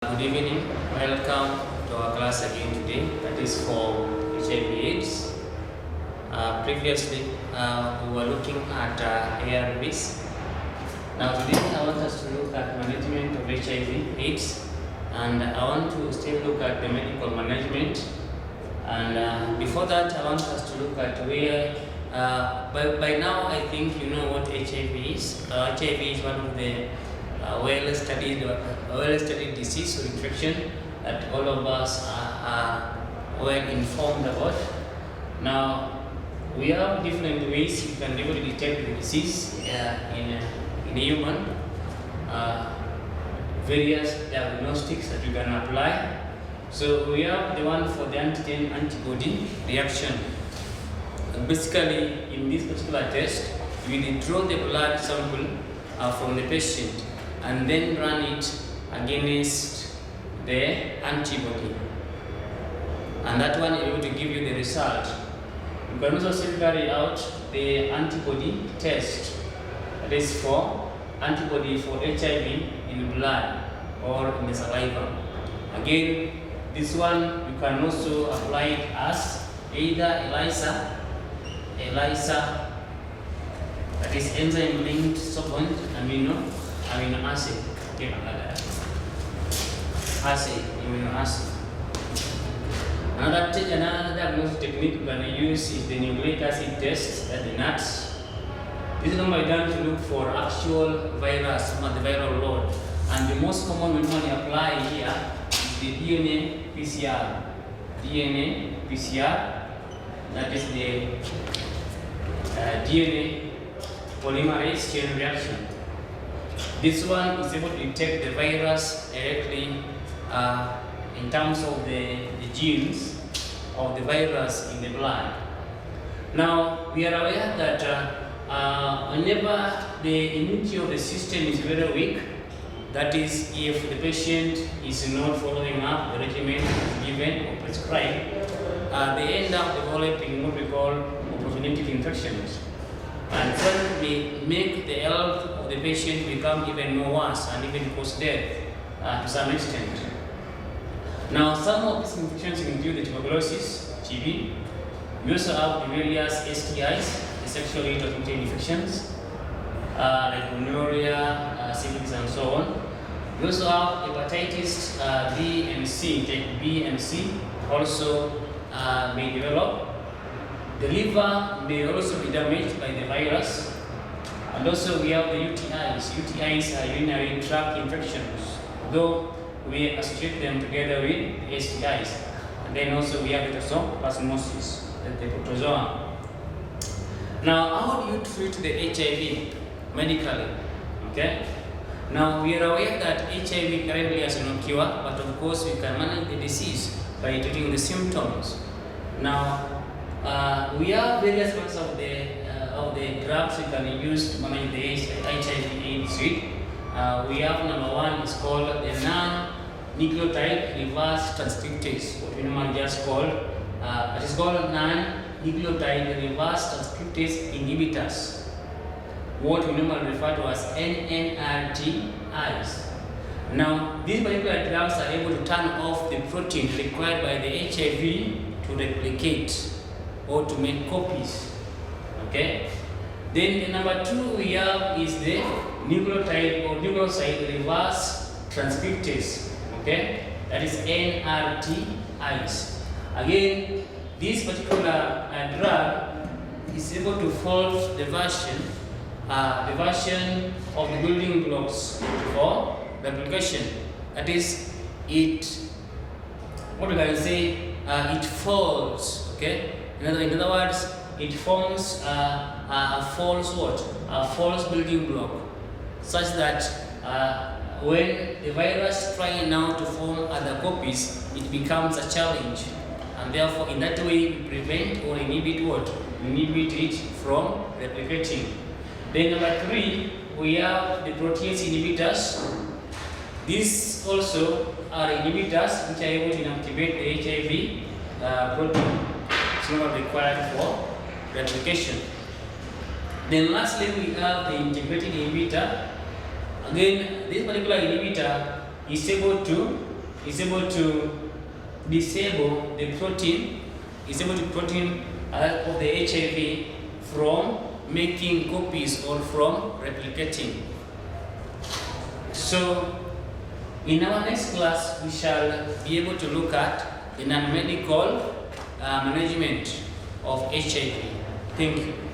Good evening. Welcome to our class again today. That is for Hiv Aids. Previously, we were looking at ARVs. Now today, I want us to look at management of Hiv Aids, and I want to still look at the medical management. And before that, I want us to look at where. By now, I think you know what HIV is. HIV is one of the well-studied disease or infection that all of us are well informed about. Now, we have different ways you can be able to detect the disease in a human. Various diagnostics that you can apply. So we have the one for the antigen antibody reaction. Basically, in this particular test, we draw the blood sample from the patient and then run it against the antibody, and that one is able to give you the result. You can also still carry out the antibody test, that is for antibody for HIV in blood or in the saliva. Again, this one you can also apply it as either ELISA, that is enzyme linked solvent amino acid, amino acid. Another diagnostic technique you can use is the nucleic acid test at the NATs. This is normally done to look for actual virus or the viral load, and the most common we normally apply here is the DNA PCR. That is the DNA polymerase chain reaction. This one is able to detect the virus directly in terms of the genes of the virus in the blood. Now, we are aware that whenever the immunity of the system is very weak, that is, if the patient is not following up the regimen given or prescribed, they end up developing what we call opportunistic infections. And that may make the health of the patient become even more worse and even cause death to some extent. Now, some of these infections include the tuberculosis, TB. We also have the various STIs, the sexually transmitted infections, like gonorrhea, syphilis, and so on. We also have hepatitis B and C, type B and C, also may develop. The liver may also be damaged by the virus. And also we have the UTIs. UTIs are urinary tract infections, though we associate them together with STIs. And then also we have the toxoplasmosis, the protozoa. Now, how do you treat the HIV medically? Okay. Now, we are aware that HIV currently has no cure, but of course we can manage the disease by treating the symptoms. Now, we have various kinds of the drugs we can use to manage the HIV AIDS with. We have number one is called the non-nucleotide reverse transcriptase, what we normally just call it is called non-nucleotide reverse transcriptase inhibitors, what we normally refer to as NNRTIs. Now, these particular drugs are able to turn off the protein required by the HIV to replicate or to make copies. Okay. Then the number two we have is the nucleotide or nucleoside reverse transcriptase. Okay, that is NRTIs. Again, this particular drug is able to fold the version of the building blocks for replication. That is, it folds. Okay. In other words, it forms a false building block, such that when the virus trying now to form other copies, it becomes a challenge, and therefore in that way we prevent or inhibit it from replicating. Then number three, we have the protease inhibitors. These also are inhibitors which are able to inactivate the HIV protein. It's not required for replication. Then lastly, we have the integrated inhibitor. Again, this particular inhibitor is able to is able to disable the protein, is able to protein of the HIV from making copies or from replicating. So in our next class, we shall be able to look at the non-medical management of HIV. Thank you.